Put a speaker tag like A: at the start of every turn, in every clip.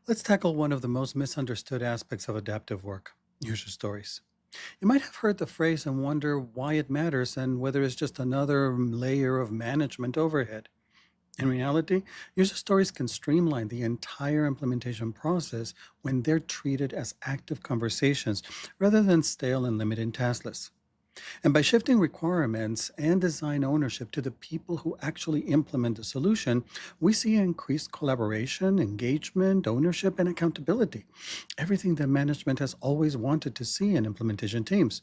A: Let's tackle one of the most misunderstood aspects of adaptive work, user stories. You might have heard the phrase and wonder why it matters and whether it's just another layer of management overhead. In reality, user stories can streamline the entire implementation process when they're treated as active conversations rather than stale and limited task lists. And by shifting requirements and design ownership to the people who actually implement the solution, we see increased collaboration, engagement, ownership, and accountability. Everything that management has always wanted to see in implementation teams.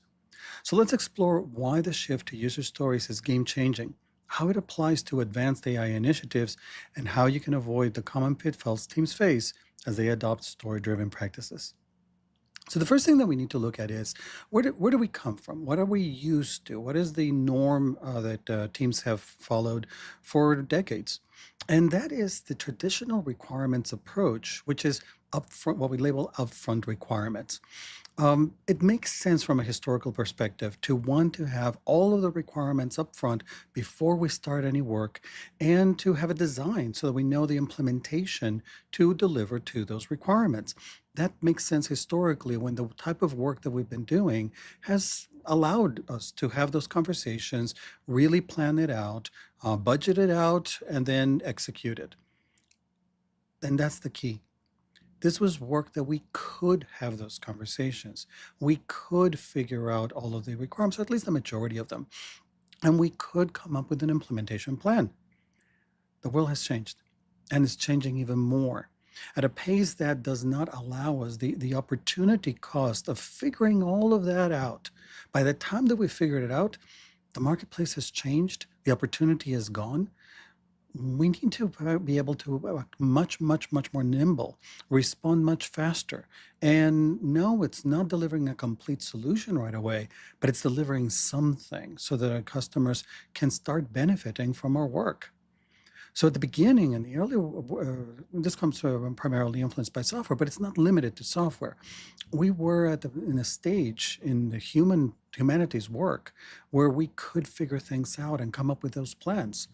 A: So let's explore why the shift to user stories is game changing, how it applies to advanced AI initiatives, and how you can avoid the common pitfalls teams face as they adopt story driven practices. So the first thing that we need to look at is where do we come from? What are we used to? What is the norm that teams have followed for decades? And that is the traditional requirements approach, which is upfront, what we label upfront requirements. It makes sense from a historical perspective to want to have all of the requirements up front before we start any work and to have a design so that we know the implementation to deliver to those requirements. That makes sense historically when the type of work that we've been doing has allowed us to have those conversations, really plan it out, budget it out, and then execute it. And that's the key. This was work that we could have those conversations. We could figure out all of the requirements, at least the majority of them, and we could come up with an implementation plan. The world has changed, and it's changing even more at a pace that does not allow us the opportunity cost of figuring all of that out. By the time that we figured it out, the marketplace has changed, the opportunity is gone, we need to be able to much more nimble, respond much faster. And no, it's not delivering a complete solution right away, but it's delivering something so that our customers can start benefiting from our work. So at the beginning, in the early, this comes primarily influenced by software, but it's not limited to software. We were in a stage in the humanities work where we could figure things out and come up with those plans.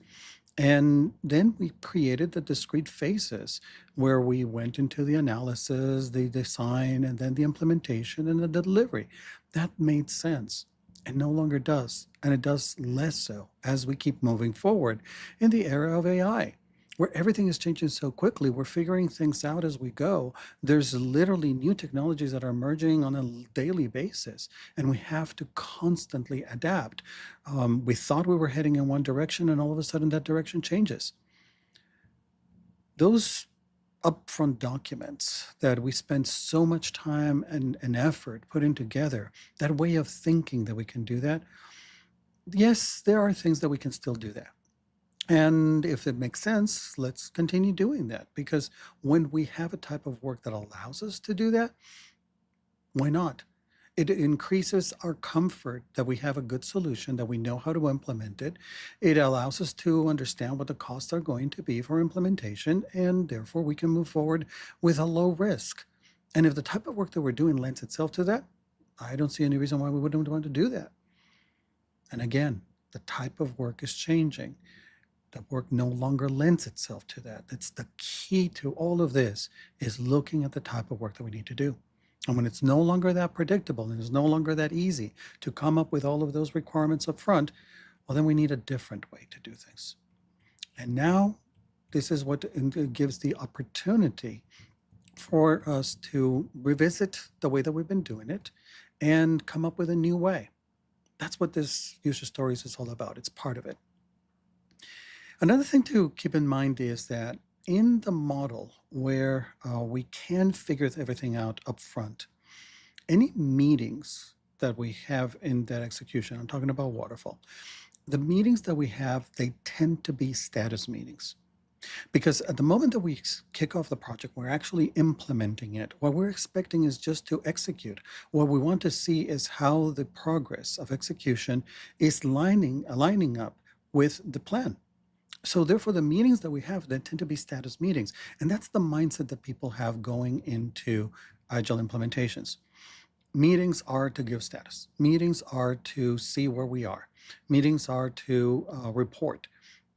A: And then we created the discrete phases where we went into the analysis, the design, and then the implementation and the delivery. That made sense and no longer does. And it does less so as we keep moving forward in the era of AI, where everything is changing so quickly. We're figuring things out as we go. There's literally new technologies that are emerging on a daily basis, and we have to constantly adapt. We thought we were heading in one direction, and all of a sudden that direction changes. Those upfront documents that we spend so much time and effort putting together, that way of thinking that we can do that, yes, there are things that we can still do that. And if it makes sense, let's continue doing that because when we have a type of work that allows us to do that, why not? It increases our comfort that we have a good solution, that we know how to implement it. It allows us to understand what the costs are going to be for implementation, and therefore we can move forward with a low risk. And if the type of work that we're doing lends itself to that, I don't see any reason why we wouldn't want to do that. And again, the type of work is changing. The work no longer lends itself to that. That's the key to all of this is looking at the type of work that we need to do. And when it's no longer that predictable and it's no longer that easy to come up with all of those requirements up front, well, then we need a different way to do things. And now this is what gives the opportunity for us to revisit the way that we've been doing it and come up with a new way. That's what this user stories is all about. It's part of it. Another thing to keep in mind is that in the model where we can figure everything out up front, any meetings that we have in that execution, I'm talking about waterfall, the meetings that we have, they tend to be status meetings. Because at the moment that we kick off the project, we're actually implementing it. What we're expecting is just to execute. What we want to see is how the progress of execution is aligning up with the plan. So therefore, the meetings that we have, they tend to be status meetings. And that's the mindset that people have going into agile implementations. Meetings are to give status. Meetings are to see where we are. Meetings are to report.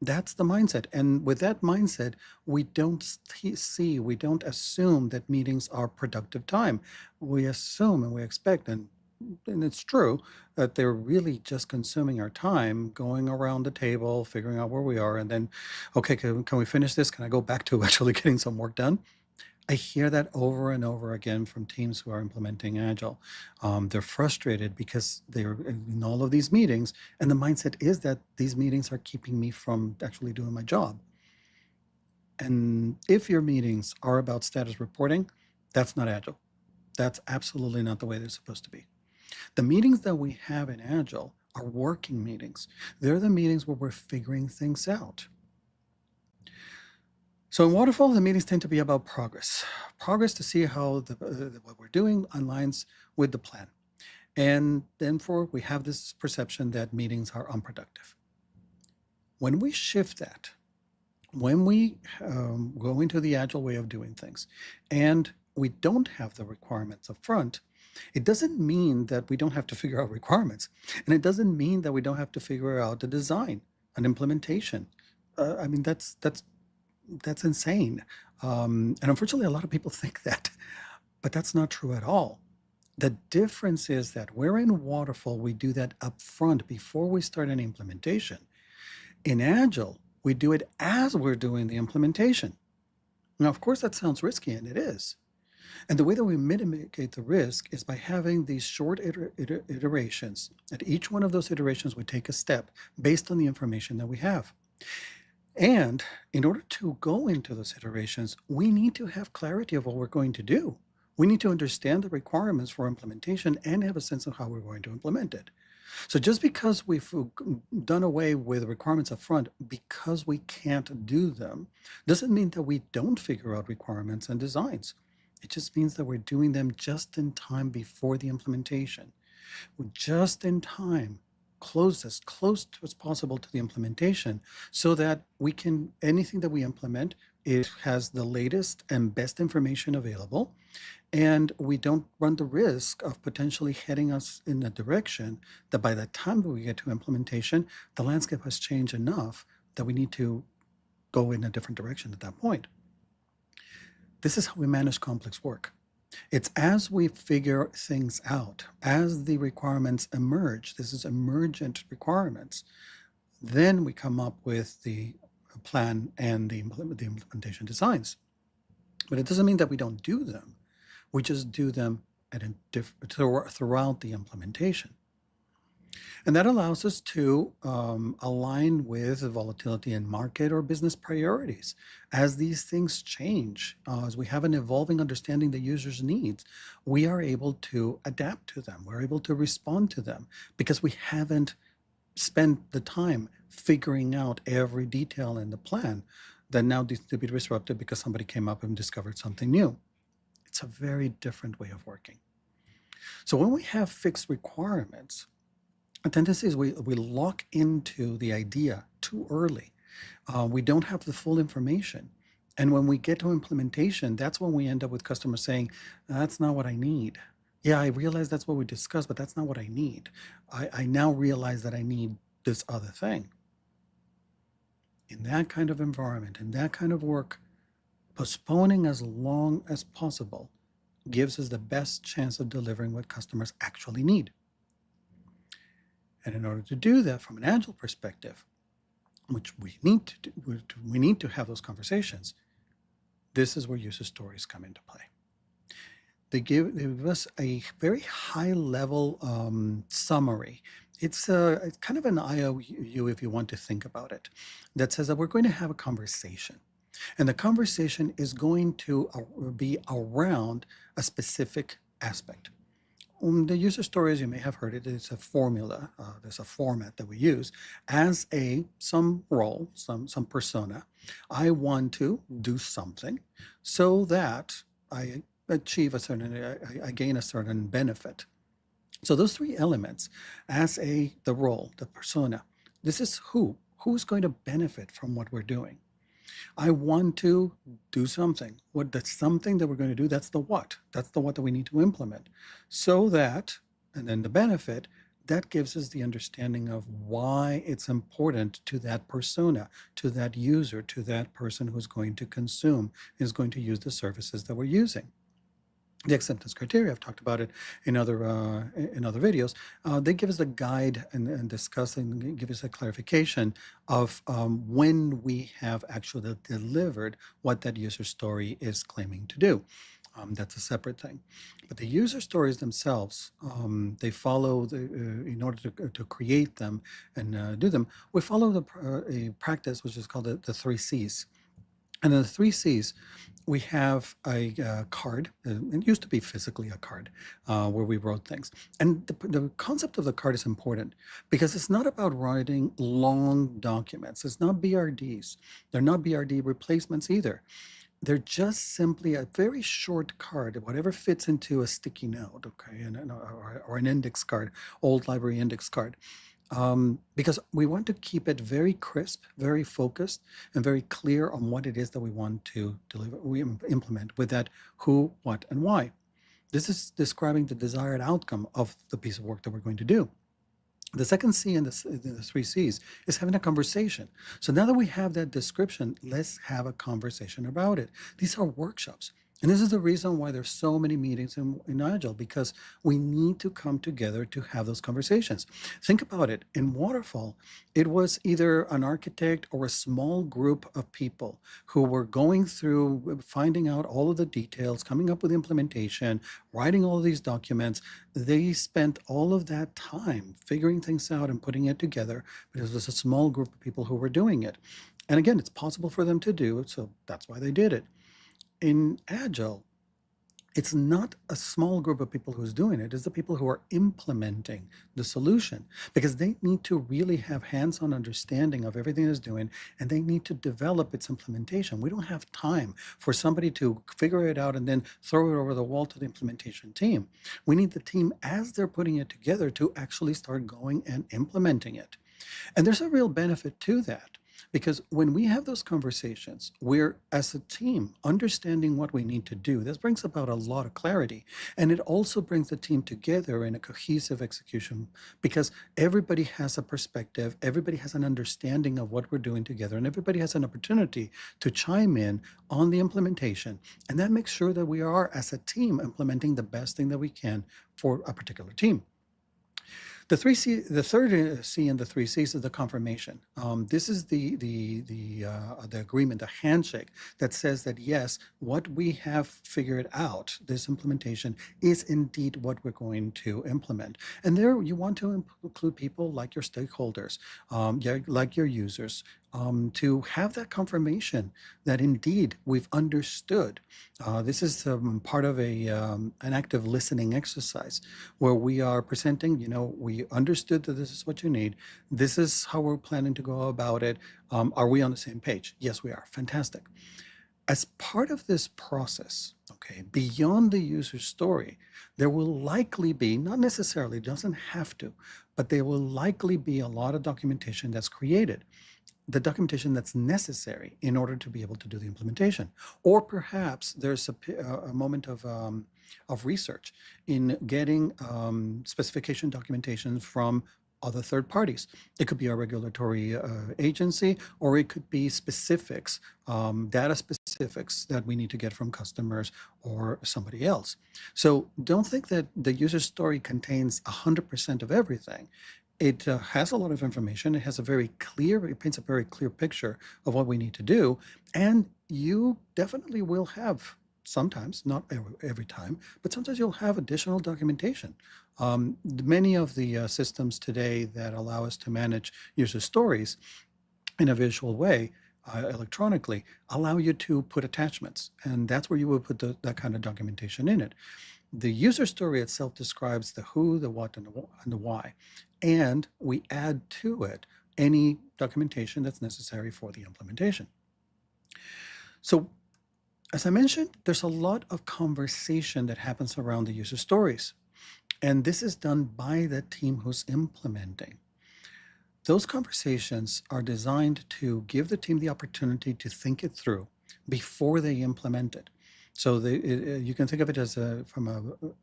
A: That's the mindset. And with that mindset, we don't we don't assume that meetings are productive time. We assume and we expect, and it's true that they're really just consuming our time, going around the table, figuring out where we are, and then, okay, can we finish this? Can I go back to actually getting some work done? I hear that over and over again from teams who are implementing Agile. They're frustrated because they're in all of these meetings, and the mindset is that these meetings are keeping me from actually doing my job. And if your meetings are about status reporting, that's not Agile. That's absolutely not the way they're supposed to be. The meetings that we have in Agile are working meetings. They're the meetings where we're figuring things out. So in Waterfall, the meetings tend to be about progress to see how what we're doing aligns with the plan. And then we have this perception that meetings are unproductive. When we shift that, when we go into the Agile way of doing things, and we don't have the requirements up front, it doesn't mean that we don't have to figure out requirements. And it doesn't mean that we don't have to figure out the design and implementation. I mean, that's insane. And unfortunately, a lot of people think that, but that's not true at all. The difference is that where in Waterfall, we do that up front before we start any implementation. In Agile, we do it as we're doing the implementation. Now, of course, that sounds risky, and it is. And the way that we mitigate the risk is by having these short iterations. At each one of those iterations, we take a step based on the information that we have. And in order to go into those iterations, we need to have clarity of what we're going to do. We need to understand the requirements for implementation and have a sense of how we're going to implement it. So just because we've done away with requirements up front because we can't do them, doesn't mean that we don't figure out requirements and designs. It just means that we're doing them just in time before the implementation. We're just in time, as close as possible to the implementation, so that we can, anything that we implement, it has the latest and best information available, and we don't run the risk of potentially heading us in a direction that by the time that we get to implementation, the landscape has changed enough that we need to go in a different direction at that point. This is how we manage complex work. It's as we figure things out, as the requirements emerge, this is emergent requirements, then we come up with the plan and the implementation designs. But it doesn't mean that we don't do them. We just do them throughout the implementation. And that allows us to align with the volatility in market or business priorities. As these things change, as we have an evolving understanding the user's needs, we are able to adapt to them. We're able to respond to them because we haven't spent the time figuring out every detail in the plan that now needs to be disrupted because somebody came up and discovered something new. It's a very different way of working. So when we have fixed requirements, a tendency is we lock into the idea too early. We don't have the full information. And when we get to implementation, that's when we end up with customers saying, that's not what I need. Yeah, I realize that's what we discussed, but that's not what I need. I now realize that I need this other thing. In that kind of environment, in that kind of work, postponing as long as possible gives us the best chance of delivering what customers actually need. And in order to do that from an Agile perspective, which we need to do, we need to have those conversations, this is where user stories come into play. They give us a very high level summary. It's kind of an IOU, if you want to think about it, that says that we're going to have a conversation. And the conversation is going to be around a specific aspect. The user stories, you may have heard it, it's a formula, there's a format that we use as some role, some persona. I want to do something so that I achieve I gain a certain benefit. So those three elements as the role, the persona, this is who's going to benefit from what we're doing. I want to do something. What that's something that we're going to do, that's the what. That's the what that we need to implement. So that, and then the benefit, that gives us the understanding of why it's important to that persona, to that user, to that person who's going to consume, is going to use the services that we're using. The acceptance criteria, I've talked about it in other videos. They give us a guide and discuss and give us a clarification of when we have actually delivered what that user story is claiming to do. That's a separate thing. But the user stories themselves, they follow in order to create them and do them, we follow a practice which is called the three C's. And in the three C's, we have a card. It used to be physically a card where we wrote things. And the concept of the card is important because it's not about writing long documents. It's not BRDs. They're not BRD replacements either. They're just simply a very short card, whatever fits into a sticky note, okay, or an index card, old library index card. Because we want to keep it very crisp, very focused, and very clear on what it is that we want to deliver, we implement with that who, what, and why. This is describing the desired outcome of the piece of work that we're going to do. The second C in the three C's is having a conversation. So now that we have that description, let's have a conversation about it. These are workshops. And this is the reason why there's so many meetings in Agile, because we need to come together to have those conversations. Think about it. In Waterfall, it was either an architect or a small group of people who were going through, finding out all of the details, coming up with implementation, writing all of these documents. They spent all of that time figuring things out and putting it together, but it was a small group of people who were doing it. And again, it's possible for them to do, so that's why they did it. In Agile, it's not a small group of people who's doing it, it's the people who are implementing the solution, because they need to really have hands-on understanding of everything it's doing, and they need to develop its implementation. We don't have time for somebody to figure it out and then throw it over the wall to the implementation team. We need the team, as they're putting it together, to actually start going and implementing it. And there's a real benefit to that. Because when we have those conversations, we're, as a team, understanding what we need to do. This brings about a lot of clarity. And it also brings the team together in a cohesive execution, because everybody has a perspective, everybody has an understanding of what we're doing together, and everybody has an opportunity to chime in on the implementation. And that makes sure that we are, as a team, implementing the best thing that we can for a particular team. The third C in the three C's is the confirmation. This is the agreement, the handshake that says that yes, what we have figured out, this implementation, is indeed what we're going to implement. And there, you want to include people like your stakeholders, like your users, to have that confirmation that indeed we've understood. This is part of an active listening exercise where we are presenting, we understood that this is what you need. This is how we're planning to go about it. Are we on the same page? Yes, we are. Fantastic. As part of this process, okay, beyond the user story, there will likely be, not necessarily, doesn't have to, but there will likely be a lot of documentation that's created, the documentation that's necessary in order to be able to do the implementation. Or perhaps there's a moment of research in getting specification documentation from other third parties. It could be a regulatory agency, or it could be specifics, data specifics that we need to get from customers or somebody else. So don't think that the user story contains 100% of everything. It has a lot of information. It has it paints a very clear picture of what we need to do. And you definitely will have sometimes, not every time, but sometimes you'll have additional documentation. Many of the systems today that allow us to manage user stories in a visual way, electronically, allow you to put attachments. And that's where you would put that kind of documentation in it. The user story itself describes the who, the what, and the why. And we add to it any documentation that's necessary for the implementation. So, as I mentioned, there's a lot of conversation that happens around the user stories. And this is done by the team who's implementing. Those conversations are designed to give the team the opportunity to think it through before they implement it. So you can think of it as from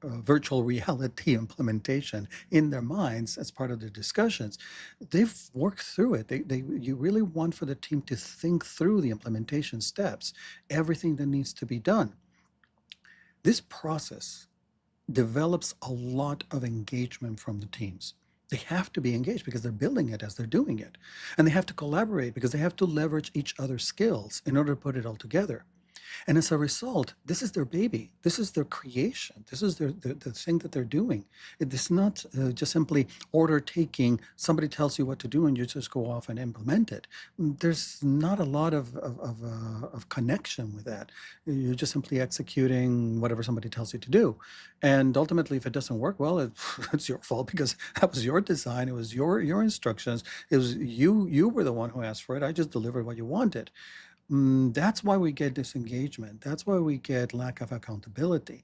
A: a virtual reality implementation in their minds as part of the discussions. They've worked through it. You really want for the team to think through the implementation steps, everything that needs to be done. This process develops a lot of engagement from the teams. They have to be engaged because they're building it as they're doing it. And they have to collaborate because they have to leverage each other's skills in order to put it all together. And as a result, this is their baby. This is their creation. This is the thing that they're doing. It is not just simply order taking. Somebody tells you what to do and you just go off and implement it. There's not a lot of connection with that. You're just simply executing whatever somebody tells you to do. And ultimately, if it doesn't work, well, it's your fault because that was your design. It was your instructions. It was you were the one who asked for it. I just delivered what you wanted. That's why we get disengagement. That's why we get lack of accountability.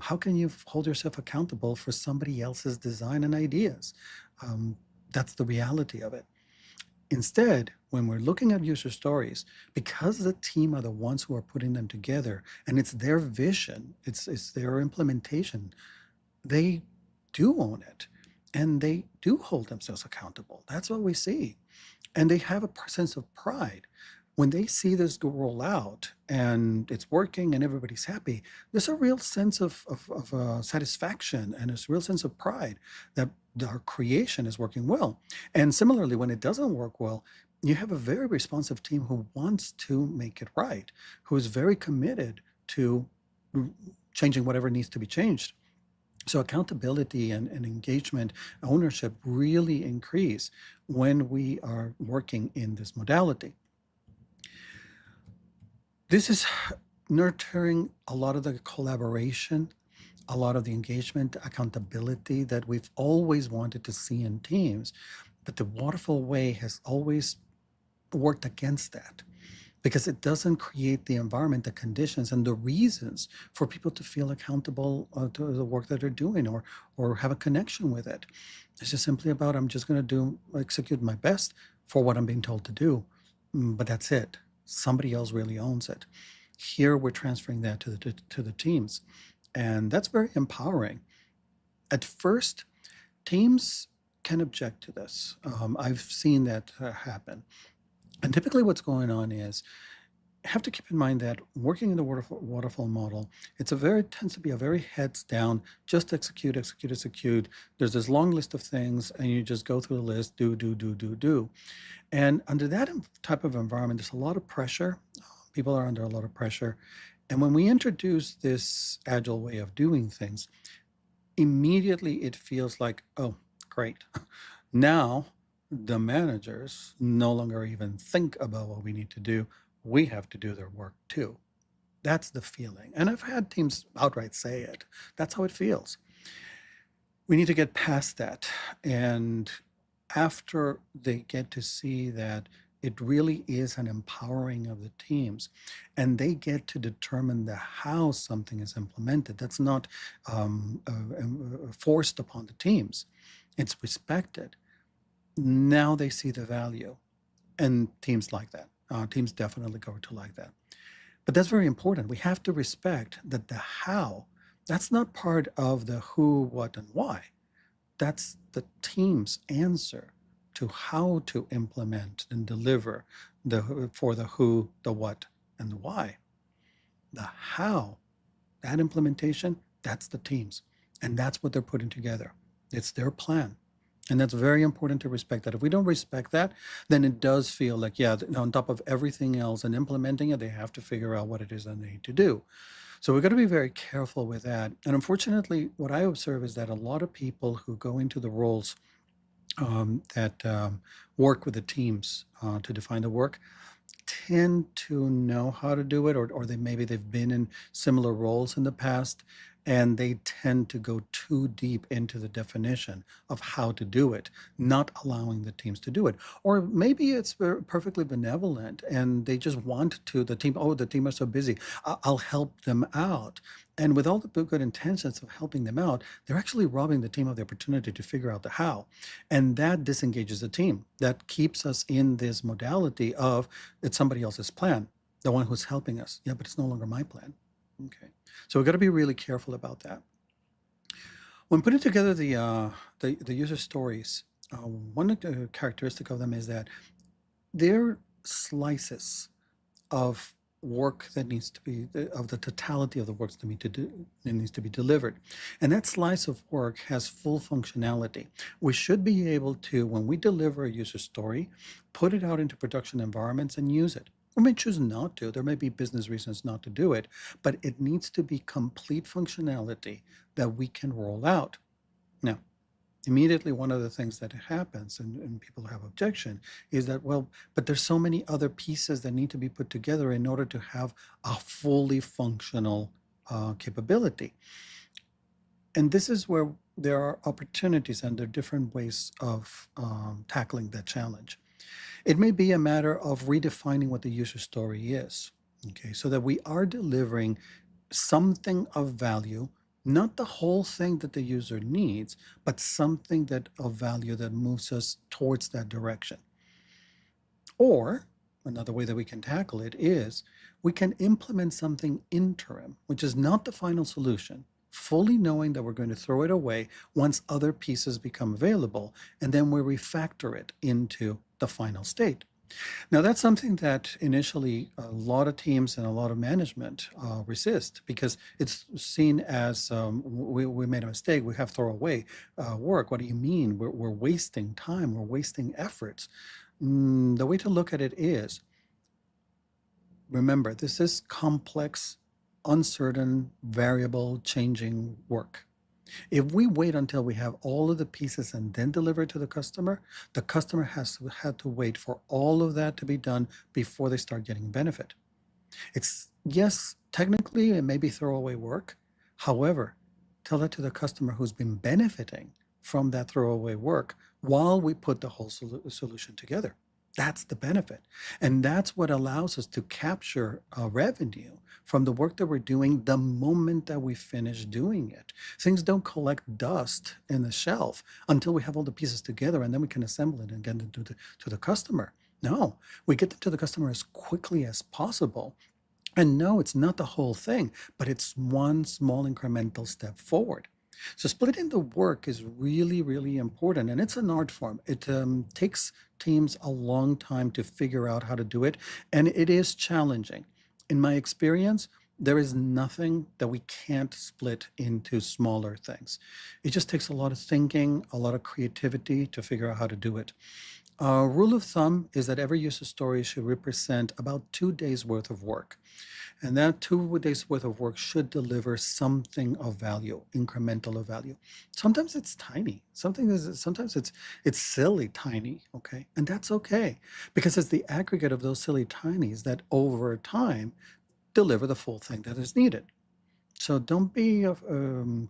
A: How can you hold yourself accountable for somebody else's design and ideas? Um, that's the reality of it. Instead, when we're looking at user stories, because the team are the ones who are putting them together and it's their vision, it's their implementation, they do own it and they do hold themselves accountable. That's what we see. And they have a sense of pride. When they see this go roll out and it's working and everybody's happy, there's a real sense of satisfaction and a real sense of pride that our creation is working well. And similarly, when it doesn't work well, you have a very responsive team who wants to make it right, who is very committed to changing whatever needs to be changed. So accountability and engagement, ownership really increase when we are working in this modality. This is nurturing a lot of the collaboration, a lot of the engagement, accountability that we've always wanted to see in teams. But the waterfall way has always worked against that because it doesn't create the environment, the conditions, and the reasons for people to feel accountable to the work that they're doing or have a connection with it. It's just simply about I'm just going to execute my best for what I'm being told to do, but that's it. Somebody else really owns it. Here we're transferring that to the teams, and that's very empowering. At first, teams can object to this. I've seen that happen. And typically what's going on is have to keep in mind that working in the waterfall model, tends to be a very heads down, just execute, execute, execute. There's this long list of things and you just go through the list, do. And under that type of environment, there's a lot of pressure. People are under a lot of pressure. And when we introduce this agile way of doing things, immediately it feels like, oh, great. Now the managers no longer even think about what we need to do. We have to do their work too. That's the feeling. And I've had teams outright say it. That's how it feels. We need to get past that. And after they get to see that it really is an empowering of the teams and they get to determine the how something is implemented, that's not forced upon the teams. It's respected. Now they see the value, and teams like that. Teams definitely go to like that. But that's very important. We have to respect that the how, that's not part of the who, what, and why. That's the team's answer to how to implement and deliver for the who, the what, and the why. The how, that implementation, that's the team's. And that's what they're putting together. It's their plan. And that's very important to respect that. If we don't respect that, then it does feel like, yeah, on top of everything else and implementing it, they have to figure out what it is that they need to do. So we've got to be very careful with that. And unfortunately, what I observe is that a lot of people who go into the roles that work with the teams to define the work tend to know how to do it, or maybe they've been in similar roles in the past, and they tend to go too deep into the definition of how to do it, not allowing the teams to do it. Or maybe it's perfectly benevolent and they just want to, the team are so busy, I'll help them out. And with all the good intentions of helping them out, they're actually robbing the team of the opportunity to figure out the how. And that disengages the team. That keeps us in this modality of it's somebody else's plan, the one who's helping us. Yeah, but it's no longer my plan. Okay. So we've got to be really careful about that. When putting together the user stories, one of the characteristic of them is that they're slices of work that needs to be of the totality of the works that need to do that needs to be delivered, and that slice of work has full functionality. We should be able to, when we deliver a user story, put it out into production environments and use it. We may choose not to. There may be business reasons not to do it, but it needs to be complete functionality that we can roll out. Now, immediately one of the things that happens, and people have objection, is that, well, but there's so many other pieces that need to be put together in order to have a fully functional capability. And this is where there are opportunities and there are different ways of tackling that challenge. It may be a matter of redefining what the user story is, okay, so that we are delivering something of value, not the whole thing that the user needs, but something that of value that moves us towards that direction. Or another way that we can tackle it is we can implement something interim, which is not the final solution, fully knowing that we're going to throw it away once other pieces become available, and then we refactor it into the final state. Now, that's something that initially a lot of teams and a lot of management resist, because it's seen as we made a mistake, we have throw away work. What do you mean? We're wasting time, we're wasting efforts. The way to look at it is, remember, this is complex, uncertain, variable, changing work. If we wait until we have all of the pieces and then deliver it to the customer has had to wait for all of that to be done before they start getting benefit. It's, yes, technically it may be throwaway work. However, tell that to the customer who's been benefiting from that throwaway work while we put the whole solution together. That's the benefit. And that's what allows us to capture revenue from the work that we're doing the moment that we finish doing it. Things don't collect dust in the shelf until we have all the pieces together and then we can assemble it and get them to the customer. No, we get them to the customer as quickly as possible. And no, it's not the whole thing, but it's one small incremental step forward. So splitting the work is really, really important, and it's an art form. It takes teams a long time to figure out how to do it, and it is challenging. In my experience, there is nothing that we can't split into smaller things. It just takes a lot of thinking, a lot of creativity to figure out how to do it. Rule of thumb is that every user story should represent about 2 days worth of work. And that 2 days worth of work should deliver something of value, incremental of value. Sometimes it's tiny. Sometimes it's silly tiny, okay? And that's okay, because it's the aggregate of those silly tinies that over time deliver the full thing that is needed. So don't be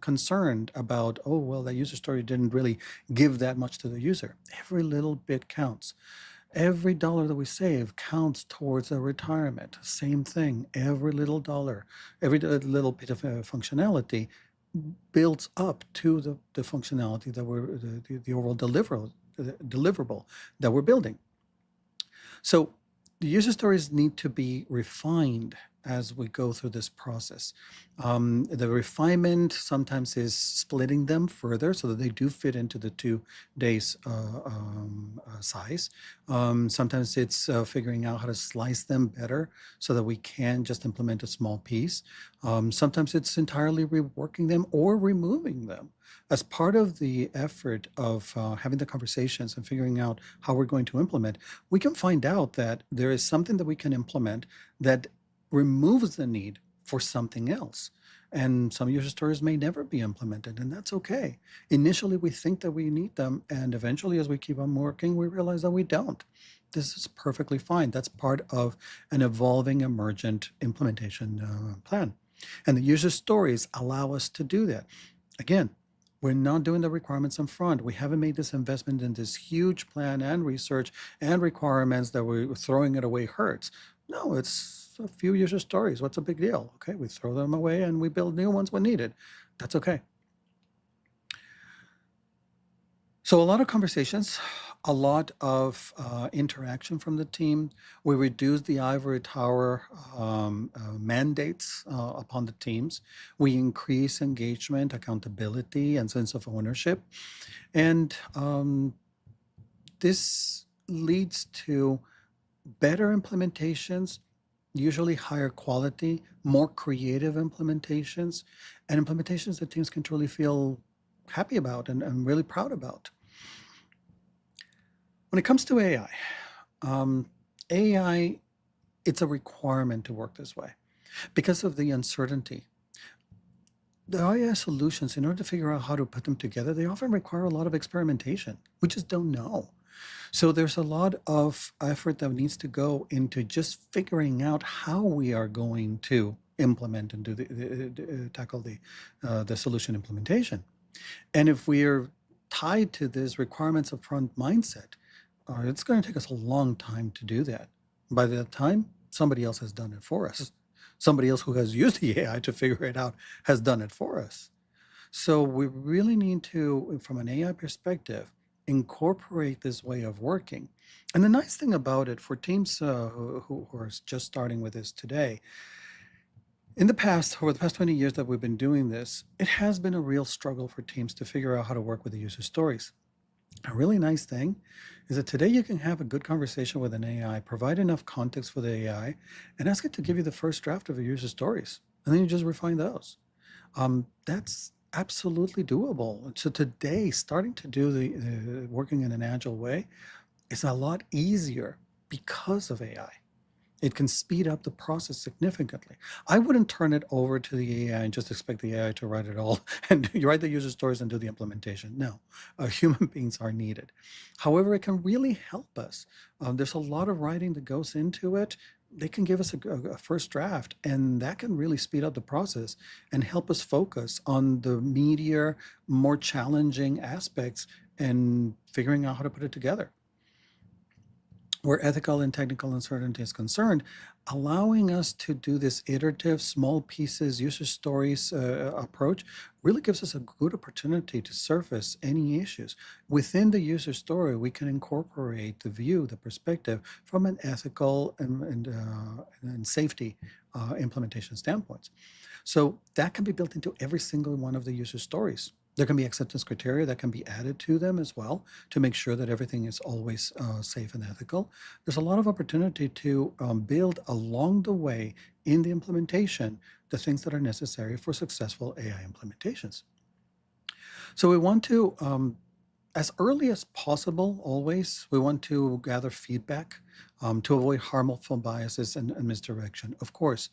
A: concerned about, oh, well, that user story didn't really give that much to the user. Every little bit counts. Every dollar that we save counts towards a retirement. Same thing. Every little dollar, every little bit of functionality builds up to the functionality that the overall deliverable that we're building. So the user stories need to be refined as we go through this process. The refinement sometimes is splitting them further so that they do fit into the 2 days size. Sometimes it's figuring out how to slice them better so that we can just implement a small piece. Sometimes it's entirely reworking them or removing them. As part of the effort of having the conversations and figuring out how we're going to implement, we can find out that there is something that we can implement that removes the need for something else. And some user stories may never be implemented, and that's okay. Initially, we think that we need them, and eventually, as we keep on working, we realize that we don't. This is perfectly fine. That's part of an evolving, emergent implementation plan. And the user stories allow us to do that. Again, we're not doing the requirements in front. We haven't made this investment in this huge plan and research and requirements that we're throwing it away hurts. No, it's a few user stories. What's a big deal? Okay, we throw them away and we build new ones when needed. That's okay. So a lot of conversations a lot of interaction from the team. We reduce the ivory tower mandates upon the teams. We increase engagement, accountability, and sense of ownership. And this leads to better implementations, usually higher quality, more creative implementations, and implementations that teams can truly feel happy about and really proud about. When it comes to AI, AI, it's a requirement to work this way because of the uncertainty. The AI solutions, in order to figure out how to put them together, they often require a lot of experimentation. We just don't know. So there's a lot of effort that needs to go into just figuring out how we are going to implement and do tackle the solution implementation. And if we are tied to this requirements upfront mindset, it's going to take us a long time to do that. By that time, somebody else has done it for us. Somebody else who has used the AI to figure it out has done it for us. So we really need to, from an AI perspective, incorporate this way of working. And the nice thing about it for teams who are just starting with this today, in the past, over the past 20 years that we've been doing this, it has been a real struggle for teams to figure out how to work with the user stories. A really nice thing is that today you can have a good conversation with an AI, provide enough context for the AI, and ask it to give you the first draft of your user stories. And then you just refine those. That's absolutely doable. So today, starting to do the working in an agile way is a lot easier because of AI. It can speed up the process significantly. I wouldn't turn it over to the AI and just expect the AI to write it all and you write the user stories and do the implementation. No, human beings are needed. However, it can really help us. There's a lot of writing that goes into it. They can give us a first draft, and that can really speed up the process and help us focus on the meatier, more challenging aspects and figuring out how to put it together. Where ethical and technical uncertainty is concerned, allowing us to do this iterative, small pieces, user stories approach really gives us a good opportunity to surface any issues. Within the user story, we can incorporate the view, the perspective from an ethical and safety implementation standpoints. So that can be built into every single one of the user stories. There can be acceptance criteria that can be added to them as well to make sure that everything is always safe and ethical. There's a lot of opportunity to build along the way in the implementation the things that are necessary for successful AI implementations. So we want to, as early as possible, always, we want to gather feedback to avoid harmful biases and misdirection, of course.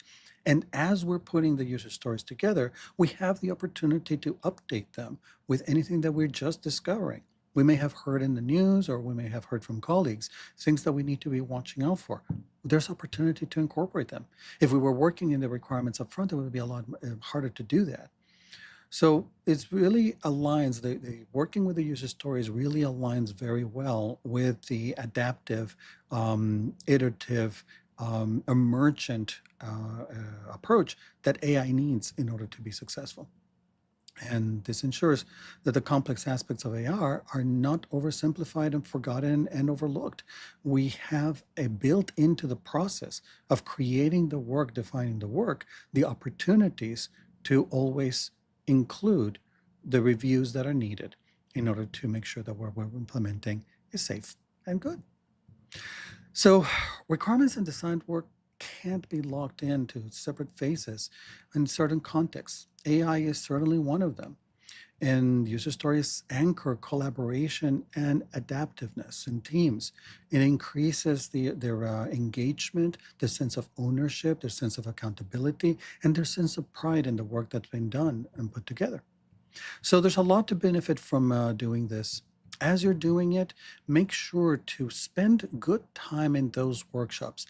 A: And as we're putting the user stories together, we have the opportunity to update them with anything that we're just discovering. We may have heard in the news or we may have heard from colleagues, things that we need to be watching out for. There's opportunity to incorporate them. If we were working in the requirements up front, it would be a lot harder to do that. So it's really aligns, the working with the user stories really aligns very well with the adaptive, iterative, emergent approach that AI needs in order to be successful. And this ensures that the complex aspects of AR are not oversimplified and forgotten and overlooked. We have a built into the process of creating the work, defining the work, the opportunities to always include the reviews that are needed in order to make sure that what we're implementing is safe and good. So requirements and design work can't be locked into separate phases in certain contexts. AI is certainly one of them. And user stories anchor collaboration and adaptiveness in teams. It increases their engagement, their sense of ownership, their sense of accountability, and their sense of pride in the work that's been done and put together. So there's a lot to benefit from doing this. As you're doing it, make sure to spend good time in those workshops.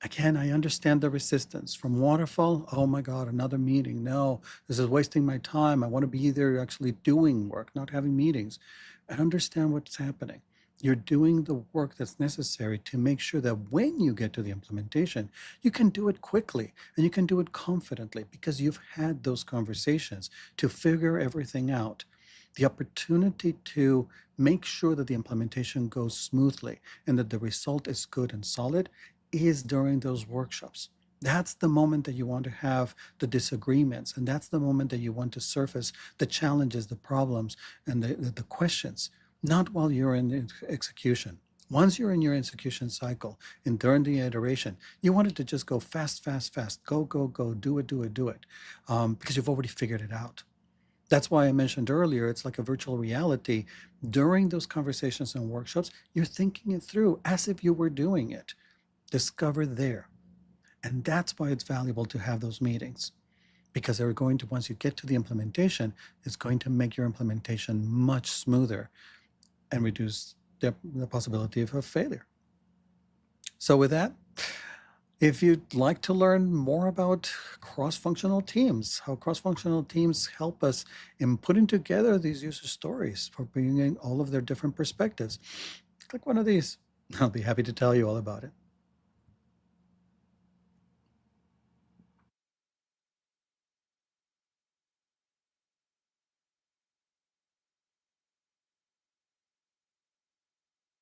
A: Again, I understand the resistance from waterfall. Oh my God, another meeting. No, this is wasting my time. I want to be there actually doing work, not having meetings. And understand what's happening. You're doing the work that's necessary to make sure that when you get to the implementation, you can do it quickly and you can do it confidently because you've had those conversations to figure everything out. The opportunity to make sure that the implementation goes smoothly and that the result is good and solid is during those workshops. That's the moment that you want to have the disagreements, and that's the moment that you want to surface the challenges, the problems, and the questions, not while you're in the execution. Once you're in your execution cycle and during the iteration, you want it to just go fast, fast, fast, go, go, go, do it, do it, do it, because you've already figured it out. That's why I mentioned earlier, it's like a virtual reality. During those conversations and workshops, you're thinking it through as if you were doing it. Discover there. And that's why it's valuable to have those meetings, because they're going to, once you get to the implementation, it's going to make your implementation much smoother and reduce the possibility of a failure. So with that, if you'd like to learn more about cross-functional teams, how cross-functional teams help us in putting together these user stories for bringing all of their different perspectives, click one of these. I'll be happy to tell you all about it.